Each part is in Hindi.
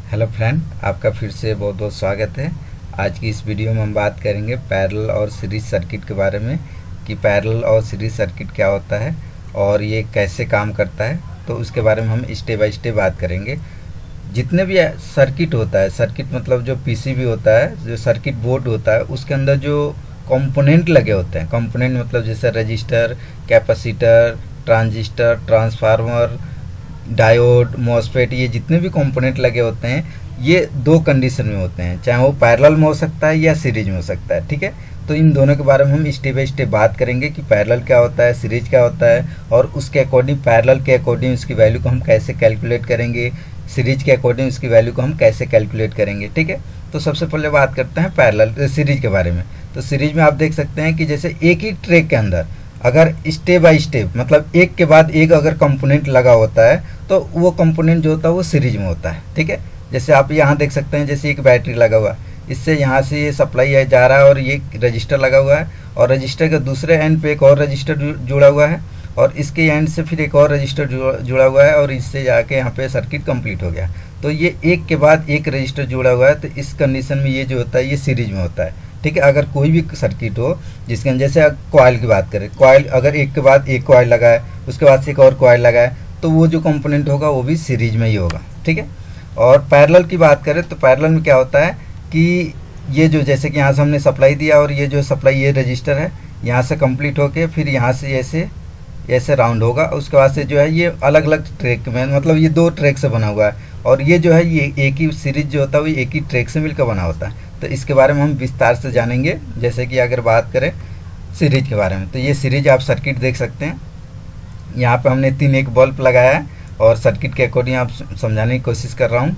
हेलो फ्रेंड, आपका फिर से बहुत बहुत स्वागत है। आज की इस वीडियो में हम बात करेंगे पैरेलल और सीरीज सर्किट के बारे में कि पैरेलल और सीरीज सर्किट क्या होता है और ये कैसे काम करता है। तो उसके बारे में हम स्टेप बाय स्टेप बात करेंगे। जितने भी सर्किट होता है, सर्किट मतलब जो पीसीबी होता है, जो सर्किट बोर्ड होता है, उसके अंदर जो कंपोनेंट लगे होते हैं, कंपोनेंट मतलब जैसे register, capacitor, transistor, transformer, diode, MOSFET, ये जितने भी कंपोनेंट लगे होते हैं ये दो कंडीशन में होते हैं, चाहे वो पैरेलल में हो सकता है या सीरीज में हो सकता है। ठीक है, तो इन दोनों के बारे में हम स्टेप बाय स्टेप बात करेंगे कि पैरेलल क्या होता है, सीरीज क्या होता है और उसके अकॉर्डिंग पैरेलल के अकॉर्डिंग उसकी वैल्यू को हम कैसे कैलकुलेट करेंगे, सीरीज के अकॉर्डिंग उसकी वैल्यू को हम कैसे कैलकुलेट करेंगे। ठीक है, तो सबसे पहले बात करते हैं पैरेलल सीरीज के बारे में। तो सीरीज में आप देख सकते हैं कि जैसे एक ही ट्रैक के अंदर अगर स्टेप बाय स्टेप मतलब एक के बाद एक अगर कंपोनेंट लगा होता है तो वो कंपोनेंट जो होता है वो सीरीज में होता है। ठीक है, जैसे आप यहाँ देख सकते हैं, जैसे एक बैटरी लगा हुआ है, इससे यहाँ से ये सप्लाई जा रहा है और ये रजिस्टर लगा हुआ है और रजिस्टर के दूसरे एंड पे एक और रजिस्टर जुड़ा हुआ है और इसके एंड से फिर एक और रजिस्टर जुड़ा हुआ है और इससे जाके यहाँ पे सर्किट कंप्लीट हो गया। तो ये एक के बाद एक रजिस्टर जुड़ा हुआ है, तो इस कंडीशन में ये जो होता है ये सीरीज में होता है। ठीक है, अगर कोई भी सर्किट हो जिसके अंदर, जैसे कॉइल की बात करें, कॉइल अगर एक के बाद एक कॉइल लगा है, उसके बाद से एक और कॉइल लगा है, तो वो जो कंपोनेंट होगा वो भी सीरीज में ही होगा। ठीक है, और पैरेलल की बात करें तो पैरेलल में क्या होता है कि ये जो, जैसे कि यहाँ से हमने सप्लाई दिया और ये जो सप्लाई, ये रजिस्टर है, यहाँ से कंप्लीट होके फिर यहाँ से ऐसे ऐसे राउंड होगा, उसके बाद से जो है ये अलग अलग ट्रैक में, मतलब ये दो ट्रैक से बना हुआ है और ये जो है ये एक ही सीरीज जो होता है वो एक ही ट्रैक से मिलकर बना होता है। तो इसके बारे में हम विस्तार से जानेंगे। जैसे कि अगर बात करें सीरीज के बारे में, तो ये सीरीज आप सर्किट देख सकते हैं, यहाँ पे हमने एक बल्ब लगाया है और सर्किट के अकॉर्डिंग आप समझाने की कोशिश कर रहा हूँ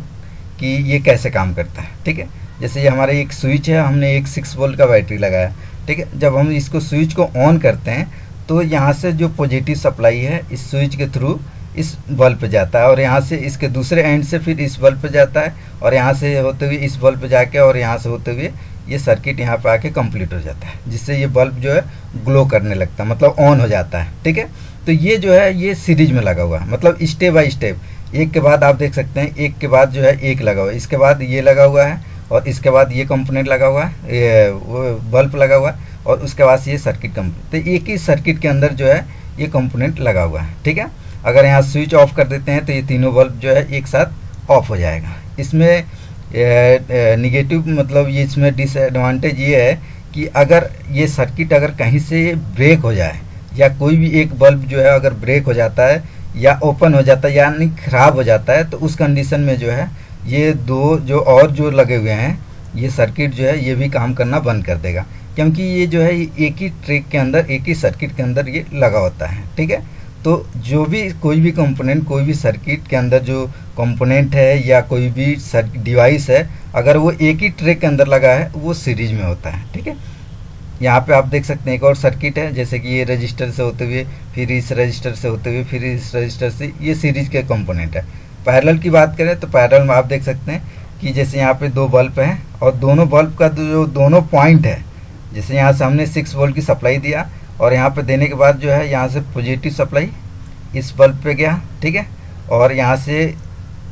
कि ये कैसे काम करता है। ठीक है, जैसे ये हमारा एक स्विच है, हमने एक 6 वोल्ट का बैटरी लगाया। ठीक है, जब हम इसको स्विच को ऑन करते हैं तो यहाँ से जो पॉजिटिव सप्लाई है इस स्विच के थ्रू इस बल्ब पे जाता है और यहाँ से इसके दूसरे एंड से फिर इस बल्ब पे जाता है और यहाँ से होते हुए इस बल्ब पे जाके और यहाँ से होते हुए ये सर्किट यहाँ पे आके कंप्लीट हो जाता है, जिससे ये बल्ब जो है ग्लो करने लगता है, मतलब ऑन हो जाता है। ठीक है, तो ये जो है ये सीरीज में लगा हुआ है, मतलब स्टेप बाय स्टेप एक के बाद आप देख सकते हैं, एक के बाद जो है एक लगा हुआ है, इसके बाद ये लगा हुआ है और इसके बाद ये कंपोनेंट लगा हुआ है, ये वो बल्ब लगा हुआ है और उसके बाद ये सर्किट कंप्लीट। तो एक ही सर्किट के अंदर जो है ये कंपोनेंट लगा हुआ है। ठीक है, अगर यहाँ स्विच ऑफ कर देते हैं तो ये तीनों बल्ब जो है एक साथ ऑफ हो जाएगा। इसमें निगेटिव मतलब ये इसमें डिसएडवांटेज ये है कि अगर ये सर्किट अगर कहीं से ब्रेक हो जाए या कोई भी एक बल्ब जो है अगर ब्रेक हो जाता है या ओपन हो जाता है यानी ख़राब हो जाता है, तो उस कंडीशन में जो है ये दो जो और जो लगे हुए हैं ये सर्किट जो है ये भी काम करना बंद कर देगा, क्योंकि ये जो है एक ही ट्रैक के अंदर, एक ही सर्किट के अंदर ये लगा होता है। ठीक है, तो जो भी कोई भी कंपोनेंट, कोई भी सर्किट के अंदर जो कंपोनेंट है या कोई भी डिवाइस है, अगर वो एक ही ट्रैक के अंदर लगा है वो सीरीज में होता है। ठीक है, यहाँ पे आप देख सकते हैं एक और सर्किट है, जैसे कि ये रजिस्टर से होते हुए फिर इस रजिस्टर से होते हुए फिर इस रजिस्टर से, ये सीरीज के कंपोनेंट है। पैरेलल की बात करें तो पैरेलल में आप देख सकते हैं कि जैसे यहाँ पे दो बल्ब हैं और दोनों बल्ब का जो दोनों पॉइंट है, जैसे यहाँ से हमने 6 वोल्ट की सप्लाई दिया और यहाँ पे देने के बाद जो है यहाँ से पॉजिटिव सप्लाई इस बल्ब पे गया। ठीक है, और यहाँ से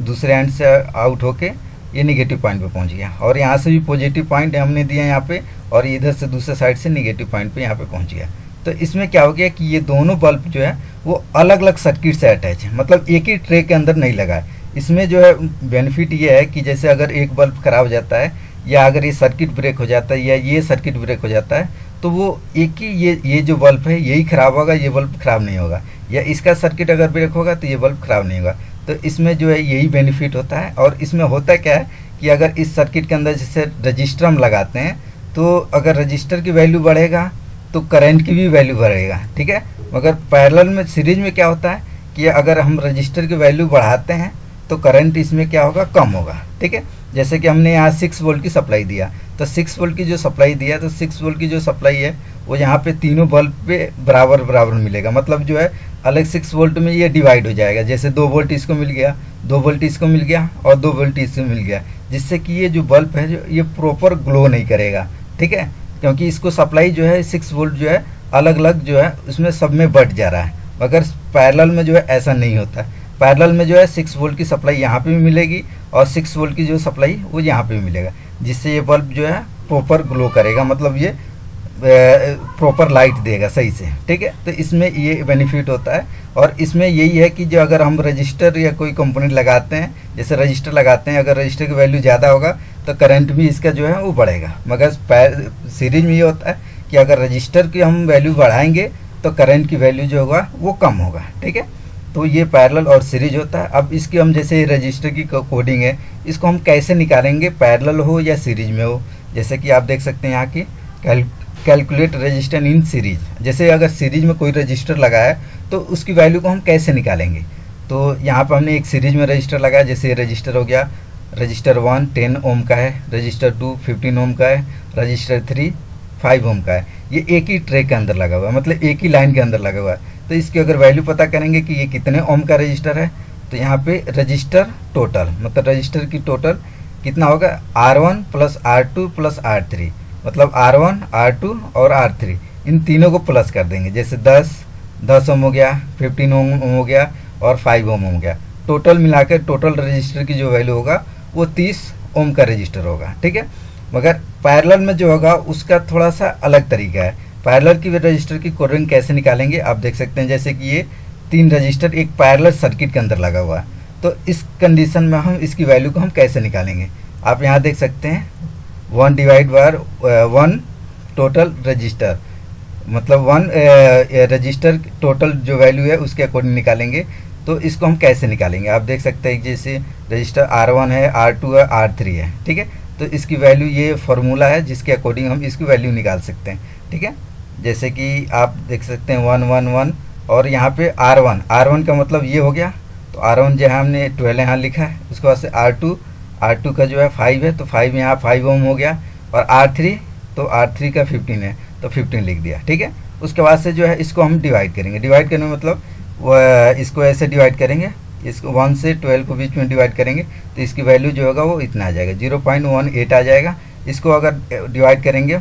दूसरे एंड से आउट होके ये निगेटिव पॉइंट पे पहुँच गया और यहाँ से भी पॉजिटिव पॉइंट हमने दिया यहाँ पे और इधर से दूसरे साइड से निगेटिव पॉइंट पे यहाँ पे पहुँच गया। तो इसमें क्या हो गया कि ये दोनों बल्ब जो है वो अलग अलग सर्किट से अटैच है, मतलब एक ही ट्रे के अंदर नहीं लगा है। इसमें जो है बेनिफिट ये है कि जैसे अगर एक बल्ब खराब हो जाता है या अगर ये सर्किट ब्रेक हो जाता है या ये सर्किट ब्रेक हो जाता है तो वो एक ही ये जो बल्ब है यही ख़राब होगा, ये बल्ब ख़राब नहीं होगा, या इसका सर्किट अगर ब्रेक होगा तो ये बल्ब ख़राब नहीं होगा। तो इसमें जो है यही बेनिफिट होता है। और इसमें होता क्या है कि अगर इस सर्किट के अंदर जैसे रजिस्टर हम लगाते हैं तो अगर रजिस्टर की वैल्यू बढ़ेगा तो करंट की भी वैल्यू बढ़ेगा। ठीक है, मगर पैरेलल में, सीरीज में क्या होता है कि अगर हम रजिस्टर की वैल्यू बढ़ाते हैं तो करंट इसमें क्या होगा, कम होगा। ठीक है, जैसे कि हमने यहाँ 6 वोल्ट की सप्लाई दिया तो 6 वोल्ट की जो सप्लाई दिया तो 6 वोल्ट की जो सप्लाई है वो यहाँ पे तीनों बल्ब पे बराबर बराबर मिलेगा, मतलब जो है अलग 6 वोल्ट में ये डिवाइड हो जाएगा। जैसे 2 वोल्ट इसको मिल गया, 2 वोल्ट इसको मिल गया और 2 वोल्ट इसको मिल गया, जिससे कि ये जो बल्ब है जो ये प्रॉपर ग्लो नहीं करेगा। ठीक है, क्योंकि इसको सप्लाई जो है 6 वोल्ट जो है अलग अलग जो है उसमें सब में बढ़ जा रहा है, मगर पैरेलल में जो है ऐसा नहीं होता है। पैरेलल में जो है 6 वोल्ट की सप्लाई यहाँ पे भी मिलेगी और 6 वोल्ट की जो सप्लाई वो यहाँ पे भी मिलेगा, जिससे ये बल्ब जो है प्रॉपर ग्लो करेगा, मतलब ये प्रॉपर लाइट देगा सही से। ठीक है, तो इसमें ये बेनिफिट होता है। और इसमें यही है कि जो अगर हम रजिस्टर या कोई कंपोनेंट लगाते हैं, जैसे रजिस्टर लगाते हैं, अगर रजिस्टर की वैल्यू ज़्यादा होगा तो करंट भी इसका जो है वो बढ़ेगा। मगर सीरीज में ये होता है कि अगर रजिस्टर की हम वैल्यू बढ़ाएंगे तो करंट की वैल्यू जो होगा वो कम होगा। ठीक है, तो ये पैरेलल और सीरीज होता है। अब इसकी हम जैसे रजिस्टर की कोडिंग है, इसको हम कैसे निकालेंगे, पैरेलल हो या सीरीज में हो। जैसे कि आप देख सकते हैं यहाँ की कैलकुलेट रजिस्टर इन सीरीज। जैसे अगर सीरीज में कोई रजिस्टर लगाया तो उसकी वैल्यू को हम कैसे निकालेंगे। तो यहाँ पर हमने एक सीरीज में रजिस्टर लगाया, जैसे रजिस्टर हो गया, रजिस्टर 1 10 ओम का है, रजिस्टर 2 15 ओम का है, रजिस्टर 3 5 ओम का है। ये एक ही ट्रे के अंदर लगा हुआ है, मतलब एक ही लाइन के अंदर लगा हुआ है। तो इसकी अगर वैल्यू पता करेंगे कि ये कितने ओम का रजिस्टर है, तो यहाँ पे रजिस्टर टोटल, मतलब रजिस्टर की टोटल कितना होगा, R1 plus R2 plus R3, मतलब R1 R2 और R3 इन तीनों को प्लस कर देंगे। जैसे 10 ओम हो गया, 15 ओम हो गया और 5 ओम हो गया। टोटल मिलाकर टोटल रजिस्टर की जो वैल्यू होगा वो 30 ओम का रजिस्टर होगा। ठीक है, मगर पैरेलल में जो होगा उसका थोड़ा सा अलग तरीका है। पैरेलल की रजिस्टर की कोडिंग कैसे निकालेंगे आप देख सकते हैं। जैसे कि ये 3 रजिस्टर एक पैरेलल सर्किट के अंदर लगा हुआ है, तो इस कंडीशन में हम इसकी वैल्यू को हम कैसे निकालेंगे। आप यहाँ देख सकते हैं 1 डिवाइड बाय 1 टोटल रजिस्टर, मतलब 1 रजिस्टर टोटल जो वैल्यू है उसके अकॉर्डिंग निकालेंगे। तो इसको हम कैसे निकालेंगे आप देख सकते हैं, जैसे रजिस्टर R1 है, R2 है, R3 है। ठीक है, तो इसकी वैल्यू ये फार्मूला है जिसके अकॉर्डिंग हम इसकी वैल्यू निकाल सकते हैं। ठीक है, जैसे कि आप देख सकते हैं 1 1 1 और यहाँ पे R1 का मतलब ये हो गया। तो R1 जो है हमने 12 यहाँ लिखा है, उसके बाद से R2 का जो है 5 है, तो 5 यहाँ 5 ओम हो गया। और R3 तो R3 का 15 है, तो 15 लिख दिया। ठीक है, उसके बाद से जो है इसको हम डिवाइड करेंगे। डिवाइड करने में मतलब इसको ऐसे डिवाइड करेंगे, इसको 1 से 12 को बीच में डिवाइड करेंगे, तो इसकी वैल्यू जो होगा वो इतना आ जाएगा, 0.18 आ जाएगा। इसको अगर डिवाइड करेंगे,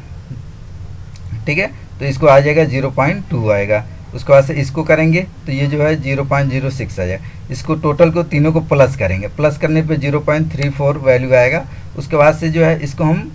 ठीक है, तो इसको आ जाएगा 0.2 आएगा। उसके बाद से इसको करेंगे तो ये जो है 0.06 आ जाएगा। इसको टोटल को तीनों को प्लस करेंगे, प्लस करने पे 0.34 वैल्यू आएगा। उसके बाद से जो है इसको हम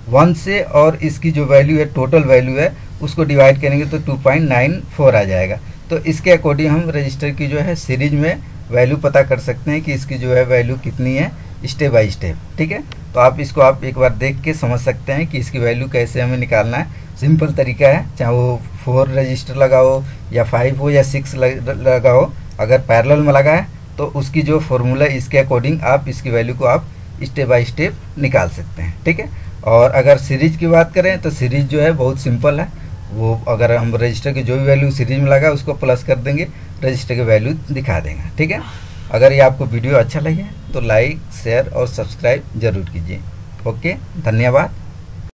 1 से और इसकी जो वैल्यू है टोटल वैल्यू है उसको डिवाइड करेंगे तो 2.94 आ जाएगा। तो इसके अकॉर्डिंग हम रजिस्टर की जो है सीरीज में वैल्यू पता कर सकते हैं कि इसकी जो है वैल्यू कितनी है स्टेप बाय स्टेप। ठीक है, तो आप इसको आप एक बार देख के समझ सकते हैं कि इसकी वैल्यू कैसे हमें निकालना है। सिंपल तरीका है, चाहे वो 4 रजिस्टर लगाओ या 5 हो या 6 लगाओ। अगर पैरेलल में लगा है तो उसकी जो फॉर्मूला इसके अकॉर्डिंग आप इसकी वैल्यू को आप स्टेप बाय स्टेप निकाल सकते हैं। ठीक है, और अगर सीरीज की बात करें तो सीरीज जो है बहुत सिंपल है। वो अगर हम रजिस्टर की जो भी वैल्यू सीरीज में लगा उसको प्लस कर देंगे, रजिस्टर की वैल्यू दिखा देंगे। ठीक है, अगर ये आपको वीडियो अच्छा लगे तो लाइक शेयर और सब्सक्राइब जरूर कीजिए। ओके, धन्यवाद।